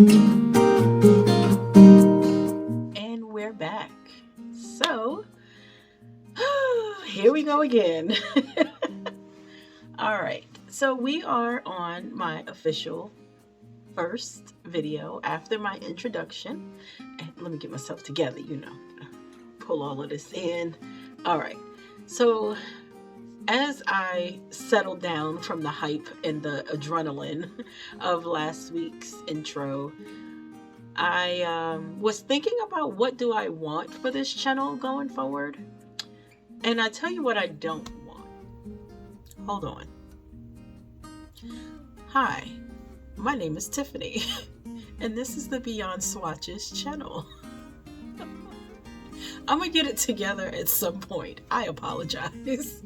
And we're back. So, here we go again. All right. So, we are on my official first video after my introduction. And let me get myself together, pull all of this in. All right. So, as I settled down from the hype and the adrenaline of last week's intro, I was thinking about what do I want for this channel going forward. And I tell you what I don't want. Hold on. Hi, my name is Tiffany, and this is the Beyond Swatches channel. I'm gonna get it together at some point. I apologize.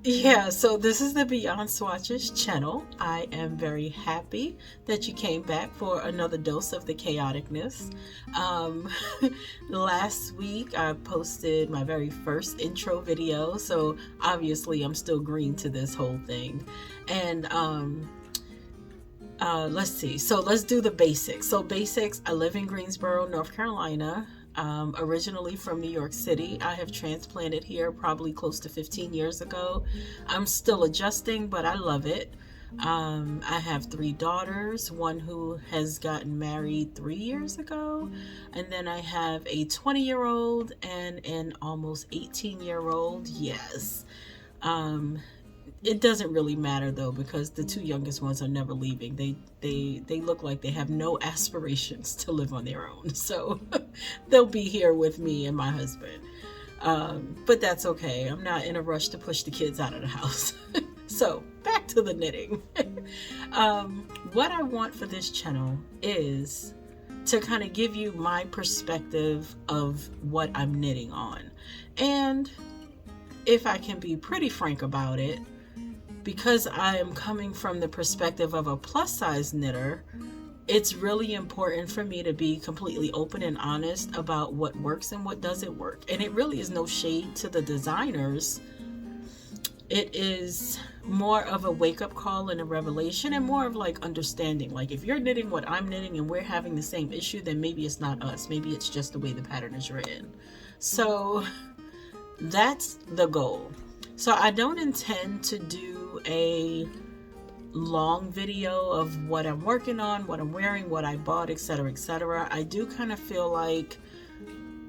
Yeah, so this is the Beyond Swatches channel. I am very happy that you came back for another dose of the chaoticness. Last week I posted my very first intro video, so obviously I'm still green to this whole thing. And let's see. So let's do the basics. So basics, I live in Greensboro, North Carolina. Originally from New York City. I have transplanted here probably close to 15 years ago. I'm still adjusting, but I love it. I have 3 daughters, one who has gotten married 3 years ago, and then I have a 20-year-old and an almost 18-year-old. Yes. It doesn't really matter though, because the 2 youngest ones are never leaving. They look like they have no aspirations to live on their own. So they'll be here with me and my husband. But that's okay. I'm not in a rush to push the kids out of the house. So back to the knitting. What I want for this channel is to kind of give you my perspective of what I'm knitting on. And if I can be pretty frank about it, because I am coming from the perspective of a plus size knitter, it's really important for me to be completely open and honest about what works and what doesn't work. And it really is no shade to the designers. It is more of a wake-up call and a revelation, and more of like understanding. Like, if you're knitting what I'm knitting and we're having the same issue, then maybe it's not us. Maybe it's just the way the pattern is written. So that's the goal. So I don't intend to do a long video of what I'm working on, what I'm wearing, what I bought, etc., etc. I do kind of feel like,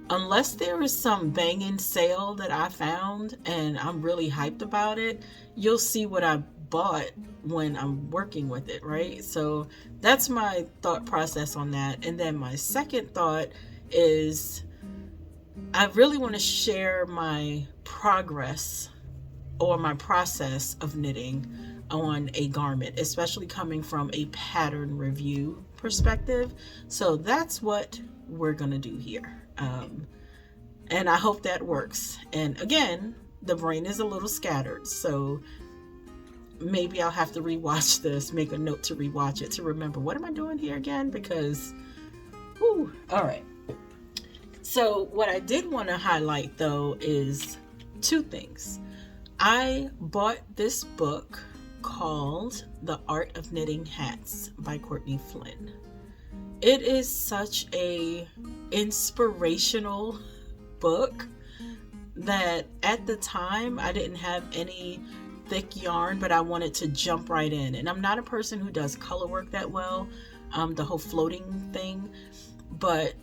unless there is some banging sale that I found and I'm really hyped about it, you'll see what I bought when I'm working with it, right? So that's my thought process on that. And then my second thought is, I really want to share my progress or my process of knitting on a garment, especially coming from a pattern review perspective. So that's what we're gonna do here. And I hope that works. And again, the brain is a little scattered, so maybe I'll have to rewatch this, make a note to rewatch it to remember, what am I doing here again? Because, whew, all right. So what I did want to highlight though is 2 things. I bought this book called The Art of Knitting Hats by Courtney Flynn. It is such a inspirational book that at the time I didn't have any thick yarn, but I wanted to jump right in. And I'm not a person who does color work that well, the whole floating thing, but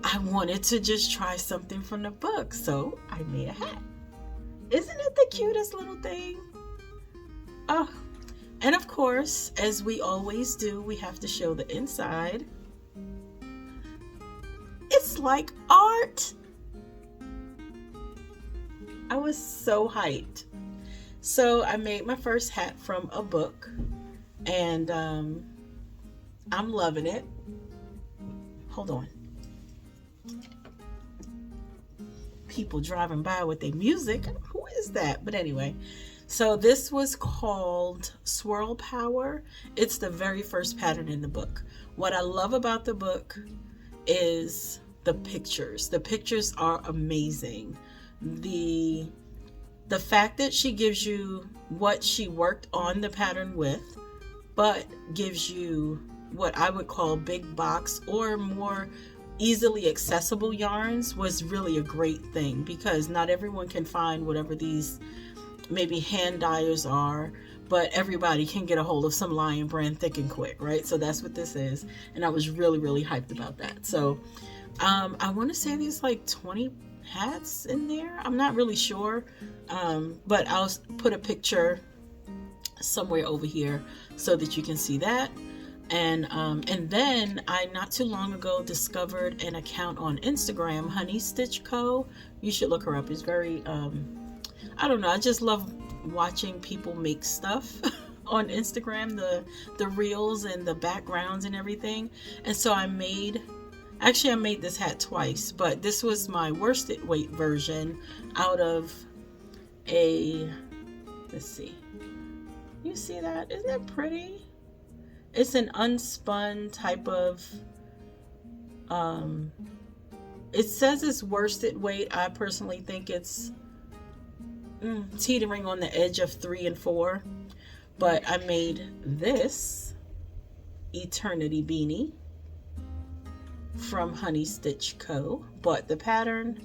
I wanted to just try something from the book, so I made a hat. Isn't it the cutest little thing? Oh, and of course, as we always do, we have to show the inside. It's like art. I was so hyped. So I made my first hat from a book, and I'm loving it. Hold on. People driving by with their music. Who is that? But anyway, so this was called Swirl Power. It's the very first pattern in the book. What I love about the book is the pictures. The pictures are amazing. The fact that she gives you what she worked on the pattern with, but gives you what I would call big box or more easily accessible yarns was really a great thing, because not everyone can find whatever these maybe hand dyers are, but everybody can get a hold of some Lionbrand Thick and Quick, right? So that's what this is, and I was really hyped about that. So I want to say there's like 20 hats in there. I'm not really sure, but I'll put a picture somewhere over here so that you can see that. And then I not too long ago discovered an account on Instagram, Honey Stitch Co. You should look her up. It's very I don't know, I just love watching people make stuff on Instagram, the reels and the backgrounds and everything. And so I made this hat twice, but this was my worsted weight version out of a, let's see, you see that? Isn't that pretty? It's an unspun type of, it says it's worsted weight. I personally think it's teetering on the edge of 3 and 4, but I made this Eternity beanie from Honey Stitch Co. Bought the pattern,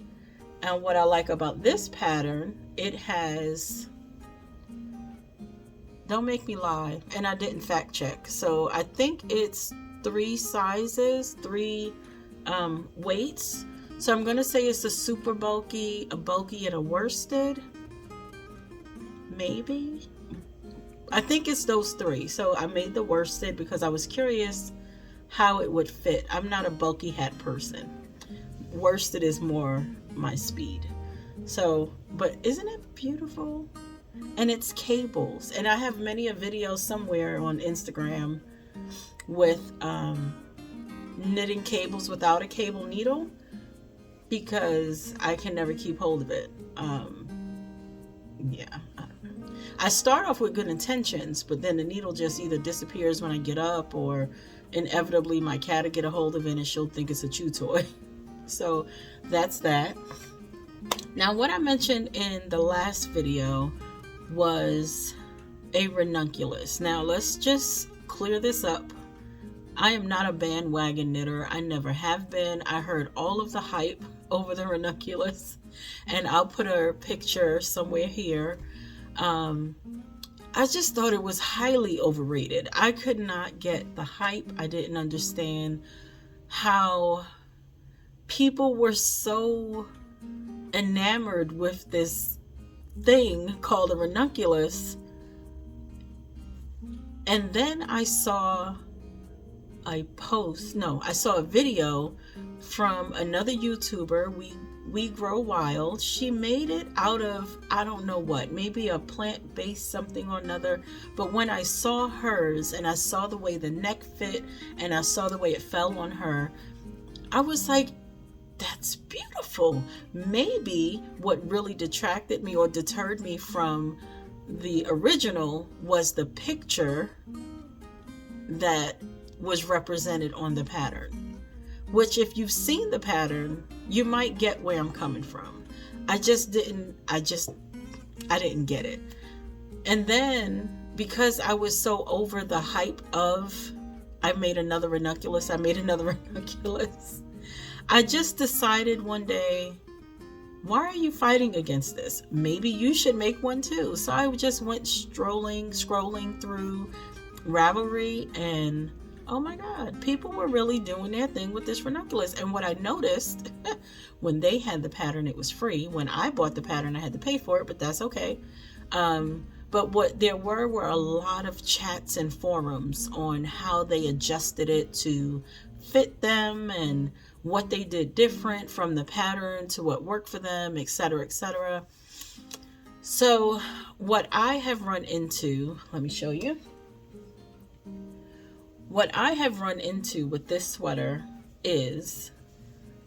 and what I like about this pattern, it has, don't make me lie, and I didn't fact check, so I think it's 3 sizes, 3 weights. So I'm gonna say it's a super bulky, a bulky, and a worsted. Maybe, I think it's those 3. So I made the worsted because I was curious how it would fit. I'm not a bulky hat person. Worsted is more my speed. So, but isn't it beautiful? And it's cables, and I have many a video somewhere on Instagram with knitting cables without a cable needle, because I can never keep hold of it. Yeah, I don't know. I start off with good intentions, but then the needle just either disappears when I get up, or inevitably my cat will get a hold of it and she'll think it's a chew toy. So that's that. Now, what I mentioned in the last video was a ranunculus. Now let's just clear this up. I am not a bandwagon knitter. I never have been. I heard all of the hype over the ranunculus, and I'll put a picture somewhere here. I just thought it was highly overrated. I could not get the hype. I didn't understand how people were so enamored with this thing called a ranunculus. And then I saw a video from another YouTuber, We Grow Wild. She made it out of, I don't know what, maybe a plant-based something or another. But when I saw hers, and I saw the way the neck fit, and I saw the way it fell on her, I was like, that's beautiful. Maybe what really detracted me or deterred me from the original was the picture that was represented on the pattern, which, if you've seen the pattern, you might get where I'm coming from. I didn't get it. And then, because I was so over the hype of I made another ranunculus, I just decided one day, why are you fighting against this? Maybe you should make one too. So I just went scrolling through Ravelry, and oh my God, people were really doing their thing with this ranunculus. And what I noticed, when they had the pattern, it was free. When I bought the pattern, I had to pay for it, but that's okay. But what there were a lot of chats and forums on how they adjusted it to fit them, and what they did different from the pattern to what worked for them, etc., etc. So what I have run into, let me show you. What I have run into with this sweater is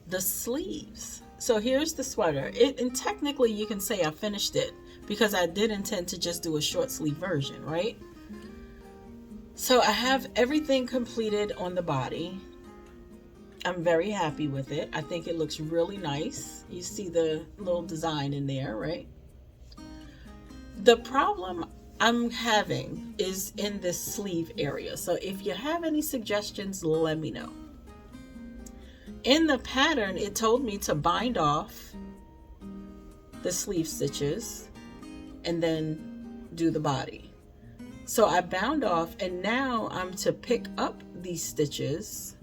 the sleeves. So here's the sweater. And technically you can say I finished it, because I did intend to just do a short sleeve version, right? So I have everything completed on the body. I'm very happy with it. I think it looks really nice. You see the little design in there, right? The problem I'm having is in this sleeve area. So if you have any suggestions, let me know. In the pattern, it told me to bind off the sleeve stitches and then do the body. So I bound off, and now I'm to pick up these stitches,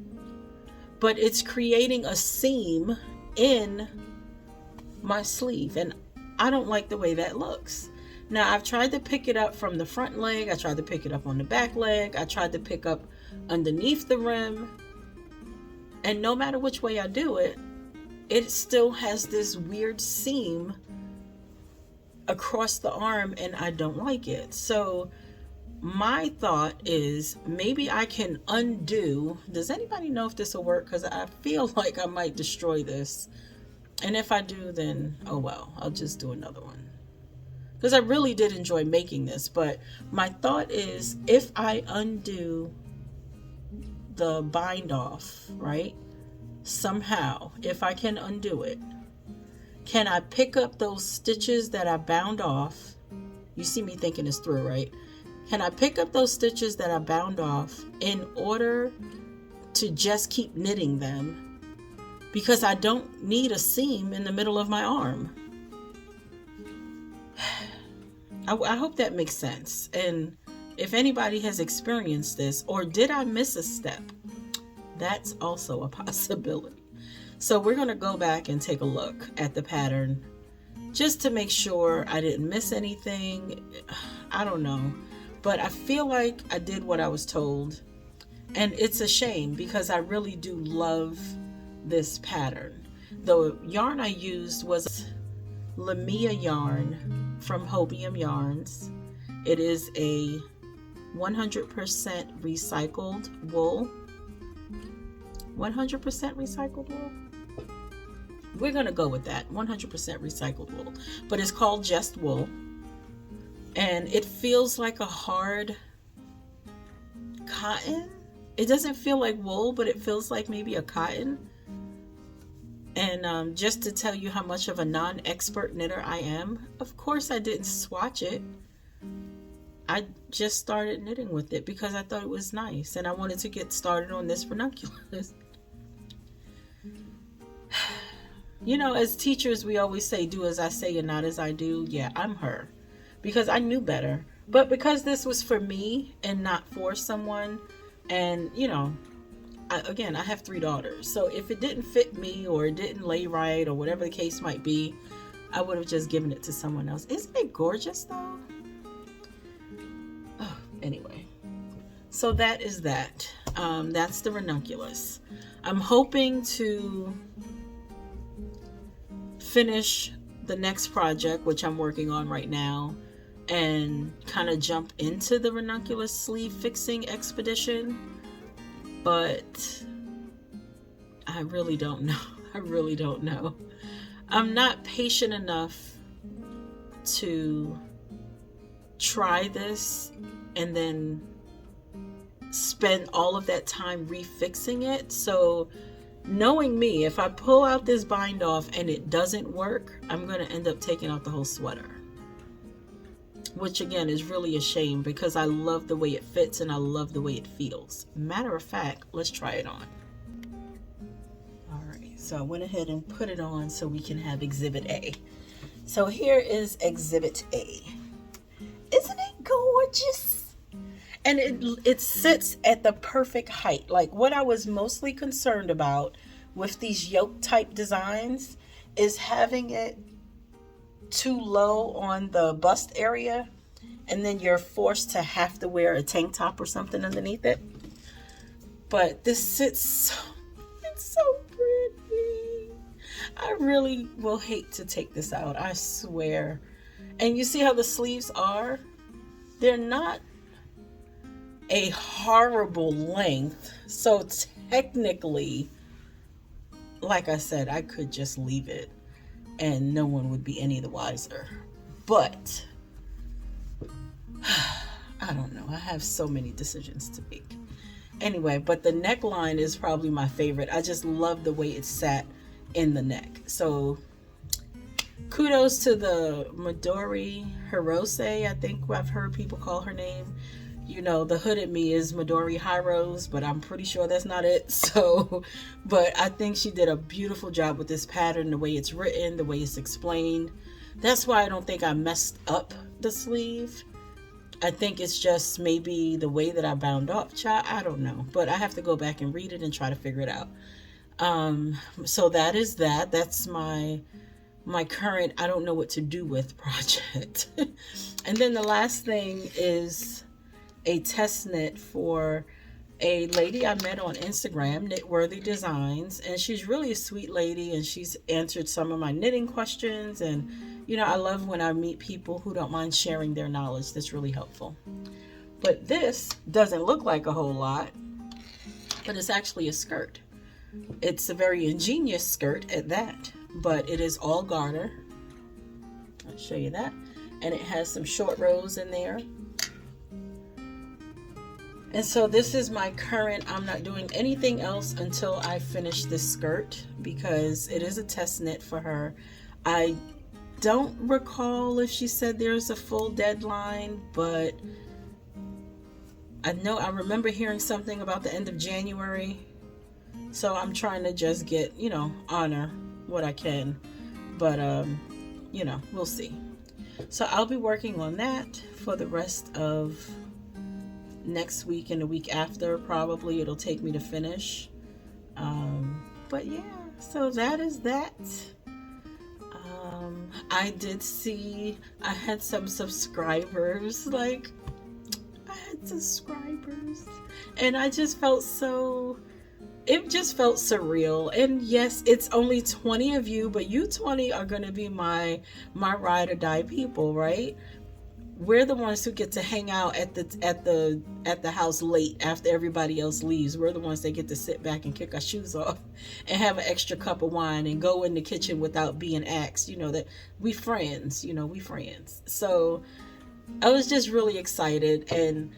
but it's creating a seam in my sleeve, and I don't like the way that looks. Now I've tried to pick it up from the front leg, I tried to pick it up on the back leg, I tried to pick up underneath the rim, and no matter which way I do it, it still has this weird seam across the arm, and I don't like it. So my thought is maybe I can undo. Does anybody know if this will work? Because I feel like I might destroy this. And if I do, then oh well, I'll just do another one. Because I really did enjoy making this. But my thought is, if I undo the bind off, right? Somehow, if I can undo it, can I pick up those stitches that I bound off? You see me thinking this through, right? Can I pick up those stitches that I bound off in order to just keep knitting them? Because I don't need a seam in the middle of my arm. I hope that makes sense. And if anybody has experienced this, or did I miss a step? That's also a possibility. So we're going to go back and take a look at the pattern just to make sure I didn't miss anything. I don't know. But I feel like I did what I was told. And it's a shame because I really do love this pattern. The yarn I used was Lamia yarn from Hobium Yarns. It is a 100% recycled wool. 100% recycled wool? We're going to go with that. 100% recycled wool. But it's called Just Wool. And it feels like a hard cotton. It doesn't feel like wool, but it feels like maybe a cotton. And just to tell you how much of a non-expert knitter I am, of course I didn't swatch it. I just started knitting with it because I thought it was nice. And I wanted to get started on this ranunculus. You know, as teachers, we always say, do as I say and not as I do. Yeah, I'm her. Because I knew better. But because this was for me and not for someone, and you know, I have 3 daughters, so if it didn't fit me or it didn't lay right or whatever the case might be, I would have just given it to someone else. Isn't it gorgeous though? Oh, anyway, so that is that. That's the ranunculus. I'm hoping to finish the next project, which I'm working on right now, and kind of jump into the ranunculus sleeve fixing expedition. But I really don't know. I really don't know. I'm not patient enough to try this and then spend all of that time refixing it. So knowing me, if I pull out this bind off and it doesn't work, I'm going to end up taking out the whole sweater. Which again is really a shame because I love the way it fits and I love the way it feels. Matter of fact, let's try it on. All right, so I went ahead and put it on so we can have Exhibit A. So here is Exhibit A. Isn't it gorgeous? And it sits at the perfect height. Like what I was mostly concerned about with these yoke type designs is having it too low on the bust area and then you're forced to have to wear a tank top or something underneath it. But this sits so, it's so pretty. I really will hate to take this out, I swear. And you see how the sleeves are? They're not a horrible length, so technically, like I said, I could just leave it and no one would be any the wiser. But I don't know. I have so many decisions to make. Anyway, but the neckline is probably my favorite. I just love the way it sat in the neck. So kudos to the Midori Hirose, I think I've heard people call her name. You know, the hood in me is Midori Hirose, but I'm pretty sure that's not it. So, but I think she did a beautiful job with this pattern, the way it's written, the way it's explained. That's why I don't think I messed up the sleeve. I think it's just maybe the way that I bound off, child. I don't know, but I have to go back and read it and try to figure it out. So that is that. That's my current I don't know what to do with project. And then the last thing is a test knit for a lady I met on Instagram, Knitworthy Designs, and she's really a sweet lady, and she's answered some of my knitting questions. And you know, I love when I meet people who don't mind sharing their knowledge. That's really helpful. But this doesn't look like a whole lot, but it's actually a skirt. It's a very ingenious skirt at that, but it is all garter. I'll show you that. And it has some short rows in there. And so this is my current, I'm not doing anything else until I finish this skirt because it is a test knit for her. I don't recall if she said there's a full deadline, but I remember hearing something about the end of January. So I'm trying to just get, you know, honor what I can. But, you know, we'll see. So I'll be working on that for the rest of next week and the week after. Probably it'll take me to finish. But yeah, so that is that. I did see I had some subscribers, like I had subscribers, and I just felt so, it just felt surreal. And yes, it's only 20 of you, but you 20 are going to be my ride or die people, right? We're the ones who get to hang out at the house late after everybody else leaves. We're the ones that get to sit back and kick our shoes off and have an extra cup of wine and go in the kitchen without being asked. You know, that we friends, you know, we friends. So I was just really excited, and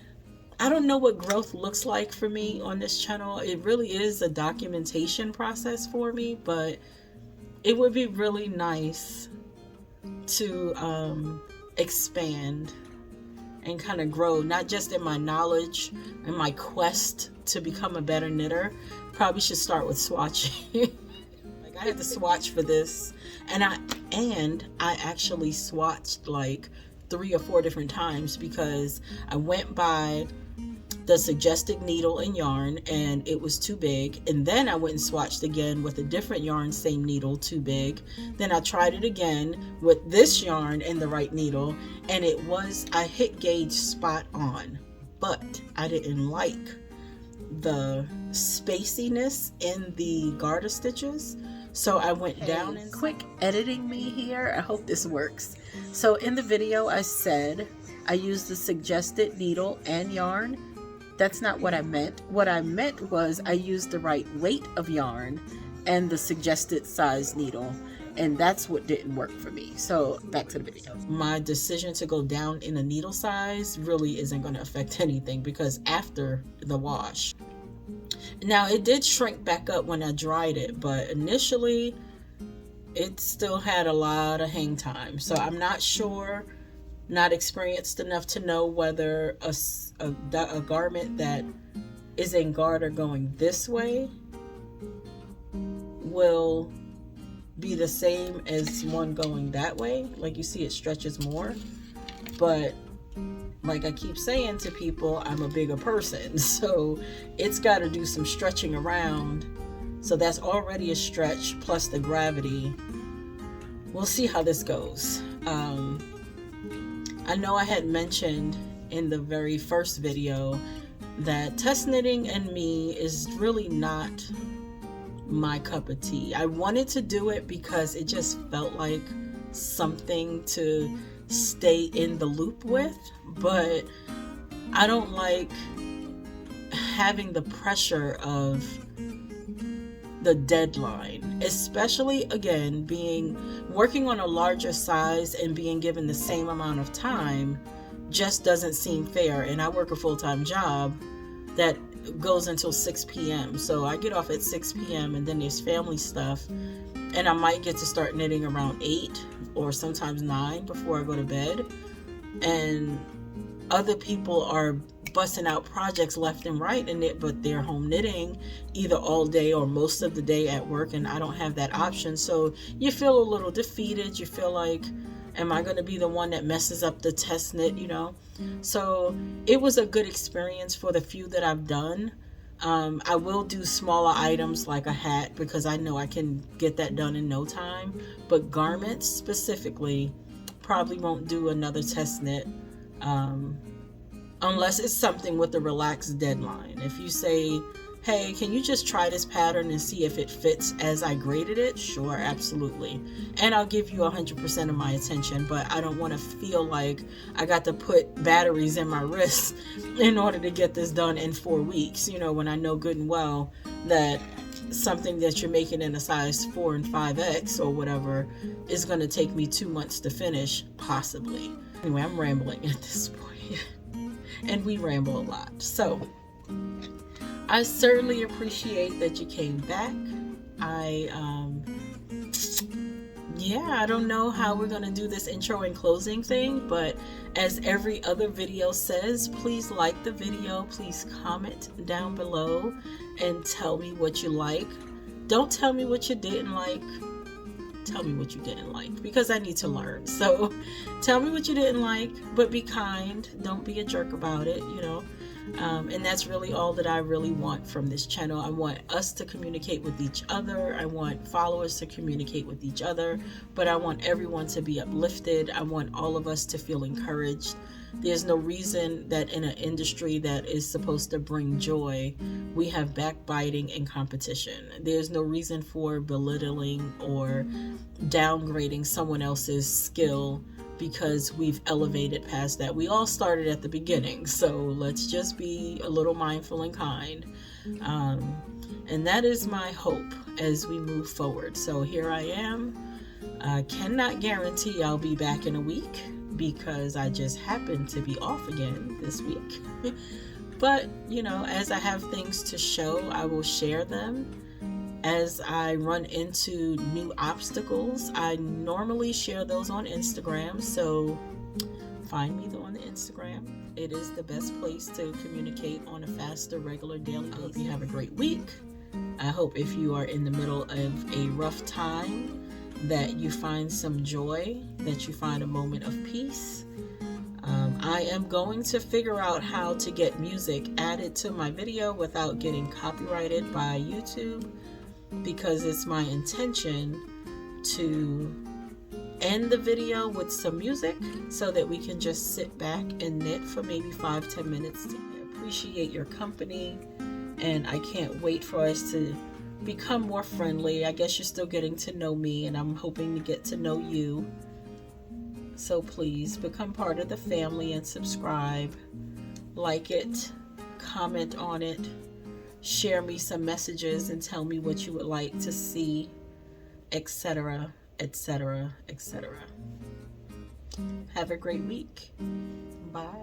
I don't know what growth looks like for me on this channel. It really is a documentation process for me, but it would be really nice to expand and kind of grow, not just in my knowledge and my quest to become a better knitter. Probably should start with swatching. Like I had to swatch for this, and I actually swatched like 3 or 4 different times because I went by the suggested needle and yarn and it was too big, and then I went and swatched again with a different yarn, same needle, too big. Then I tried it again with this yarn and the right needle, and it was, I hit gauge spot on, but I didn't like the spaciness in the garter stitches, so I went down. And quick editing me here, I hope this works. So in the video I said I used the suggested needle and yarn. That's not what I meant. What I meant was I used the right weight of yarn and the suggested size needle, and that's what didn't work for me. So back to the video. My decision to go down in a needle size really isn't going to affect anything because after the wash, now it did shrink back up when I dried it, but initially it still had a lot of hang time. So I'm not sure, not experienced enough to know whether a garment that is in garter going this way will be the same as one going that way. Like you see, it stretches more, but like I keep saying to people, I'm a bigger person, so it's got to do some stretching around. So that's already a stretch plus the gravity. We'll see how this goes. I know I had mentioned in the very first video that test knitting and me is really not my cup of tea. I wanted to do it because it just felt like something to stay in the loop with, but I don't like having the pressure of the deadline, especially again working on a larger size and being given the same amount of time just doesn't seem fair. And I work a full-time job, that goes until 6 p.m. So I get off at 6 p.m. and then there's family stuff. And I might get to start knitting around 8 or sometimes 9 before I go to bed. And other people are busting out projects left and right in it, but they're home knitting either all day or most of the day at work, and I don't have that option. So you feel a little defeated. You feel like, am I going to be the one that messes up the test knit, you know? So it was a good experience for the few that I've done. I will do smaller items like a hat because I know I can get that done in no time, but garments specifically probably won't do another test knit unless it's something with a relaxed deadline. If you say, hey, can you just try this pattern and see if it fits as I graded it? Sure, absolutely. And I'll give you 100% of my attention, but I don't want to feel like I got to put batteries in my wrists in order to get this done in 4 weeks, you know, when I know good and well that something that you're making in a size 4 and 5X or whatever is going to take me 2 months to finish, possibly. Anyway, I'm rambling at this point. And we ramble a lot. So I certainly appreciate that you came back. I don't know how we're going to do this intro and closing thing, but as every other video says, please like the video, please comment down below and tell me what you like. Don't tell me what you didn't like. Tell me what you didn't like, because I need to learn. So tell me what you didn't like, but be kind. Don't be a jerk about it, you know. And that's really all that I really want from this channel. I want us to communicate with each other. I want followers to communicate with each other, but I want everyone to be uplifted. I want all of us to feel encouraged. There's no reason that in an industry that is supposed to bring joy, we have backbiting and competition. There's no reason for belittling or downgrading someone else's skill because we've elevated past that. We all started at the beginning, so let's just be a little mindful and kind. And that is my hope as we move forward. So here I am. I cannot guarantee I'll be back in a week because I just happen to be off again this week. But, you know, as I have things to show, I will share them. As I run into new obstacles, I normally share those on Instagram, so find me on the Instagram. It is the best place to communicate on a faster, regular, daily basis. I hope you have a great week. I hope if you are in the middle of a rough time that you find some joy, that you find a moment of peace. I am going to figure out how to get music added to my video without getting copyrighted by YouTube, because it's my intention to end the video with some music so that we can just sit back and knit for maybe 5-10 minutes. I appreciate your company, and I can't wait for us to become more friendly. I guess you're still getting to know me, and I'm hoping to get to know you. So please become part of the family and subscribe, like it, comment on it, share me some messages and tell me what you would like to see, etc., etc., etc. Have a great week. Bye.